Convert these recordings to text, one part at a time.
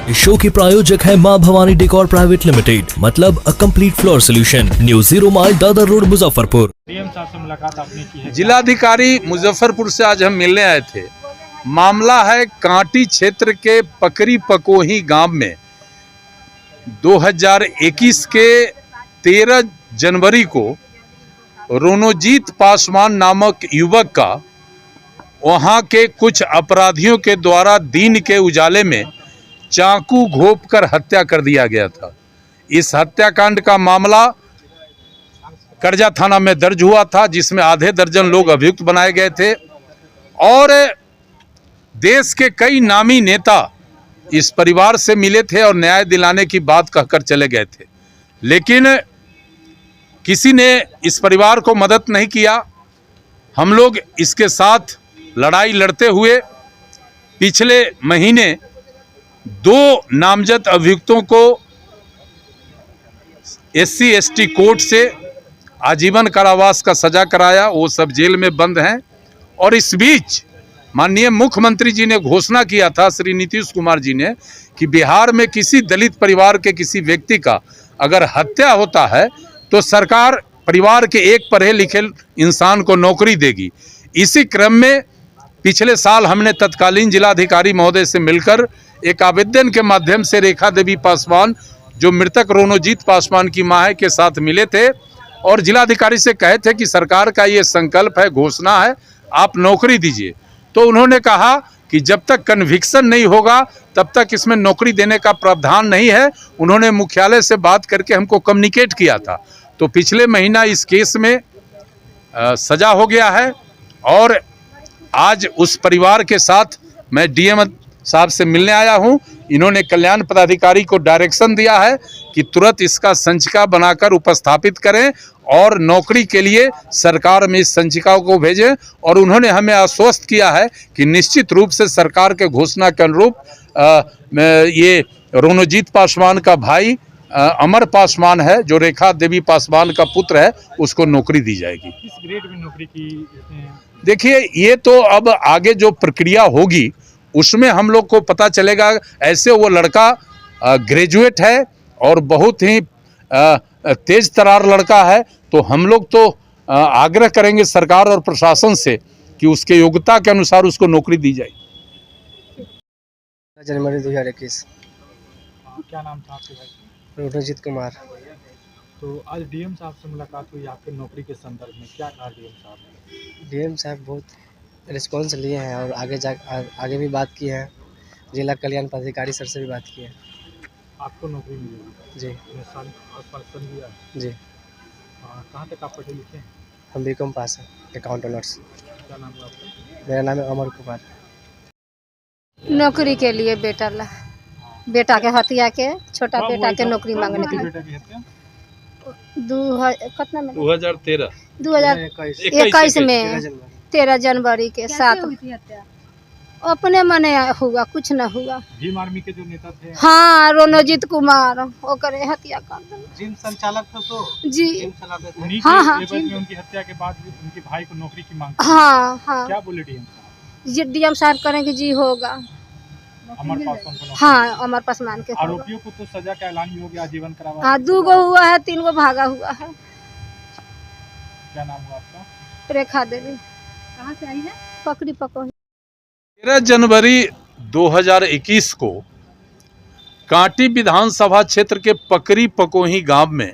इस शो के प्रायोजक है मां भवानी डेकोर प्राइवेट लिमिटेड, मतलब a complete floor solution, new 0 mile Dadar road Muzaffarpur. DM साहब से मुलाकात आपने की है? जिलाधिकारी मुजफ्फरपुर से आज हम मिलने आए थे। मामला है कांटी क्षेत्र के पकरी पकोही गांव में 2021 के 13 जनवरी को रोनोजीत पासवान नामक युवक का वहां के कुछ अपराधियों के द्वारा दिन के उजाले में चाकू घोंपकर हत्या कर दिया गया था। इस हत्याकांड का मामला करजा थाना में दर्ज हुआ था, जिसमें आधे दर्जन लोग अभियुक्त बनाए गए थे और देश के कई नामी नेता इस परिवार से मिले थे और न्याय दिलाने की बात कहकर चले गए थे, लेकिन किसी ने इस परिवार को मदद नहीं किया। हम लोग इसके साथ लड़ाई लड़ते हुए पिछले महीने 2 नामजद अभियुक्तों को SC/ST कोर्ट से आजीवन कारावास का सजा कराया। वो सब जेल में बंद हैं और इस बीच माननीय मुख्यमंत्री जी ने घोषणा किया था, श्री नीतीश कुमार जी ने, कि बिहार में किसी दलित परिवार के किसी व्यक्ति का अगर हत्या होता है तो सरकार परिवार के एक पढ़े लिखे इंसान को नौकरी देगी। इसी क्रम में पिछले साल हमने तत्कालीन जिलाधिकारी महोदय से मिलकर एक आवेदन के माध्यम से रेखा देवी पासवान, जो मृतक रोनोजीत पासवान की मां है, के साथ मिले थे और जिलाधिकारी से कहे थे कि सरकार का ये संकल्प है, घोषणा है, आप नौकरी दीजिए। तो उन्होंने कहा कि जब तक कन्विक्शन नहीं होगा तब तक इसमें नौकरी देने का प्रावधान नहीं है। उन्होंने मुख्यालय से बात करके हमको कम्युनिकेट किया था। तो पिछले महीना इस केस में सजा हो गया है और आज उस परिवार के साथ मैं DM साहब से मिलने आया हूं। इन्होंने कल्याण पदाधिकारी को डायरेक्शन दिया है कि तुरंत इसका संचिका बनाकर उपस्थापित करें और नौकरी के लिए सरकार में इस संचिका को भेजें। और उन्होंने हमें आश्वस्त किया है कि निश्चित रूप से सरकार के घोषणा के अनुरूप ये रोनोजीत पासवान का भाई अमर पासवान है, जो रेखा देवी पासवान का पुत्र है, उसको नौकरी दी जाएगी। किस ग्रेड में नौकरी की? देखिए, ये तो अब आगे जो प्रक्रिया होगी उसमें हम लोग को पता चलेगा। ऐसे वो लड़का ग्रेजुएट है और बहुत ही तेज तरार लड़का है, तो हम लोग तो आग्रह करेंगे सरकार और प्रशासन से कि उसके योग्यता के अनुसार उसको नौकरी दी जाए। जनवरी 2021। क्या नाम था आपके भाई? रोनोजीत कुमार। तो आज डीएम साहब से मुलाकात हुई आपके नौकरी के संदर्भ में, क्या कहा डीएम साहब ने? डीएम साहब बहुत रिस्पॉन्स लिए हैं और आगे भी बात की है। जिला कल्याण पदाधिकारी सर से भी बात की है। आपको नौकरी मिलेगी? जी आश्वासन दिया है? जी। कहाँ तक आप पढ़े लिखे हैं? हम BCom पास हैं, अकाउंट ऑनर्स। क्या नाम है आपका? मेरा नाम है अमर कुमार। नौकरी के लिए बेटा के हत्या के, छोटा बेटा के नौकरी मांगने के लिए। कितना में? 2021 में 13 जनवरी के 7 अपने मने हुआ, कुछ न हुआ। भीम आर्मी के जो नेता थे? हाँ, रोनोजीत कुमार, ओकरे हत्या कर दिया। जिम संचालक था तो जी। जिम चलाते थे। उन्हीं हाँ, के हाँ। एवज में उनकी हत्या के बाद उनके भाई को नौकरी की मांग? हाँ हाँ। क्या बोले डीएम साहब? जी, डीएम साहब करेंगे जी, होगा। अमर पासवान को? हाँ, अमर पासवान के। आरोपियों को तो सजा का ऐलान ही हो गया, आजीवन कारावास। हाँ, 2 गो हुआ है, 3 गो भागा हुआ है। क्या नाम हुआ आपका? रेखा देवी। कहाँ से आई है? पकड़ी पकोही। 13 जनवरी 2021 को कांटी विधानसभा क्षेत्र के पकरी पकोही गांव में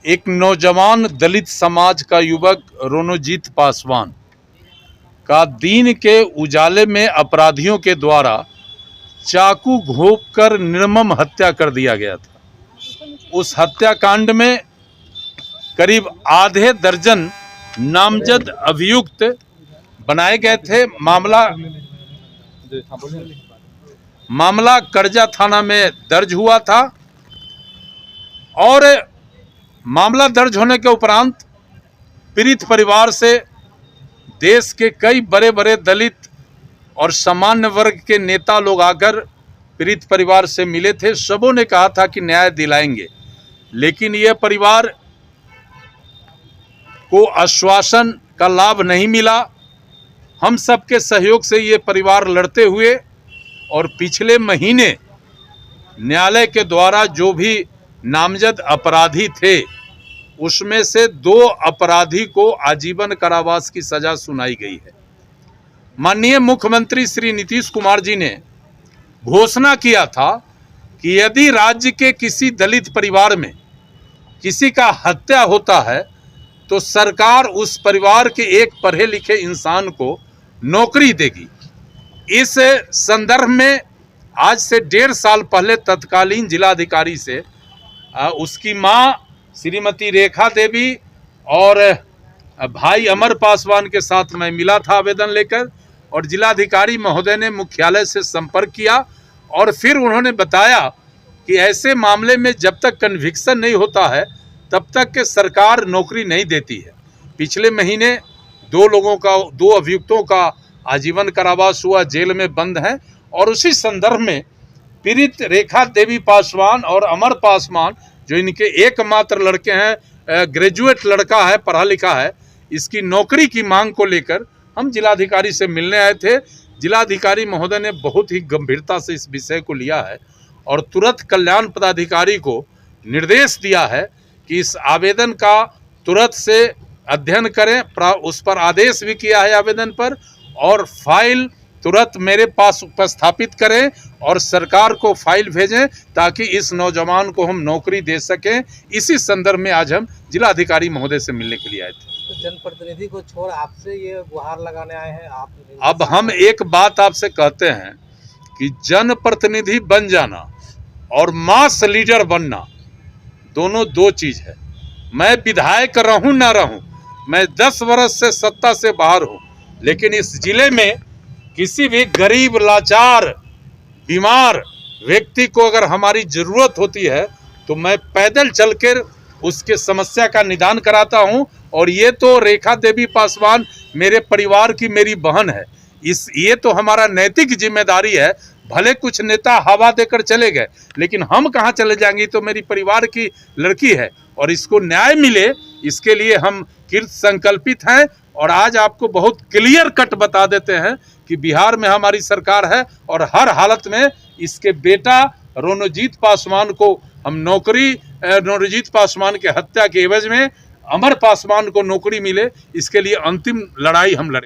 एक नौजवान दलित समाज का युवक रोनोजीत पासवान का दिन के उजाले में अपराधियों के द्वारा चाकू घोंपकर निर्मम हत्या कर दिया गया था। उस हत्याकांड में करीब आधे दर्जन नामजद अभियुक्त बनाए गए थे। मामला करजा थाना में दर्ज हुआ था और मामला दर्ज होने के उपरांत पीड़ित परिवार से देश के कई बड़े बड़े दलित और सामान्य वर्ग के नेता लोग आकर पीड़ित परिवार से मिले थे। सबों ने कहा था कि न्याय दिलाएंगे, लेकिन यह परिवार को आश्वासन का लाभ नहीं मिला। हम सबके सहयोग से ये परिवार लड़ते हुए और पिछले महीने न्यायालय के द्वारा जो भी नामजद अपराधी थे उसमें से 2 अपराधी को आजीवन कारावास की सजा सुनाई गई है। माननीय मुख्यमंत्री श्री नीतीश कुमार जी ने घोषणा किया था कि यदि राज्य के किसी दलित परिवार में किसी का हत्या होता है तो सरकार उस परिवार के एक पढ़े लिखे इंसान को नौकरी देगी। इस संदर्भ में आज से 1.5 साल पहले तत्कालीन जिलाधिकारी से उसकी मां श्रीमती रेखा देवी और भाई अमर पासवान के साथ मैं मिला था आवेदन लेकर, और जिलाधिकारी महोदय ने मुख्यालय से संपर्क किया और फिर उन्होंने बताया कि ऐसे मामले में जब तक कन्विक्शन नहीं होता है तब तक के सरकार नौकरी नहीं देती है। पिछले महीने 2 अभियुक्तों का आजीवन कारावास हुआ, जेल में बंद है, और उसी संदर्भ में पीड़ित रेखा देवी पासवान और अमर पासवान जो इनके एकमात्र लड़के हैं, ग्रेजुएट लड़का है, पढ़ा लिखा है, इसकी नौकरी की मांग को लेकर हम जिलाधिकारी से मिलने आए थे। जिलाधिकारी महोदय ने बहुत ही गंभीरता से इस विषय को लिया है और तुरंत कल्याण पदाधिकारी को निर्देश दिया है कि इस आवेदन का तुरंत से अध्ययन करें, उस पर आदेश भी किया है आवेदन पर, और फाइल तुरंत मेरे पास उपस्थापित करें और सरकार को फाइल भेजें ताकि इस नौजवान को हम नौकरी दे सकें। इसी संदर्भ में आज हम जिलाधिकारी महोदय से मिलने के लिए आए थे। तो जनप्रतिनिधि को छोड़ आपसे ये गुहार लगाने आए हैं आप? अब हम एक बात आपसे कहते हैं कि जनप्रतिनिधि बन जाना और मास लीडर बनना दोनों 2 चीज है। मैं विधायक रहूं ना रहूं, मैं 10 वर्ष से सत्ता से बाहर हूं, लेकिन इस जिले में किसी भी गरीब, लाचार, बीमार व्यक्ति को अगर हमारी जरूरत होती है तो मैं पैदल चलकर उसके समस्या का निदान कराता हूं। और ये तो रेखा देवी पासवान मेरे परिवार की मेरी बहन है, ये तो हमारा नैतिक जिम्मेदारी है। भले कुछ नेता हवा देकर चले गए, लेकिन हम कहाँ चले जाएंगे, तो मेरी परिवार की लड़की है और इसको न्याय मिले, इसके लिए हम कृत संकल्पित हैं। और आज आपको बहुत क्लियर कट बता देते हैं कि बिहार में हमारी सरकार है और हर हालत में इसके बेटा रोनोजीत पासवान को हम रोनोजीत पासवान के हत्या के एवज में अमर पासवान को नौकरी मिले, इसके लिए अंतिम लड़ाई हम लड़ेंगे।